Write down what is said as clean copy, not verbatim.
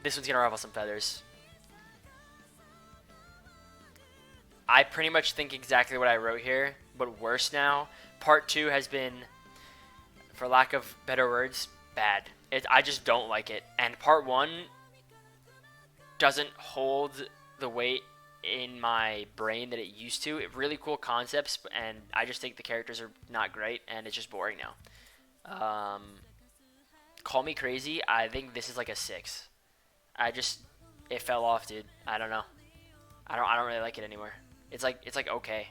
This one's gonna ruffle some feathers. I pretty much think exactly what I wrote here, but worse now. Part 2 has been, for lack of better words, bad. I just don't like it. And part 1 doesn't hold the weight in my brain that it used to. Really cool concepts, and I just think the characters are not great, and it's just boring now. Um, Call me crazy. I think this is like a 6. I just it fell off, dude. I don't know. I don't really like it anymore. It's like okay.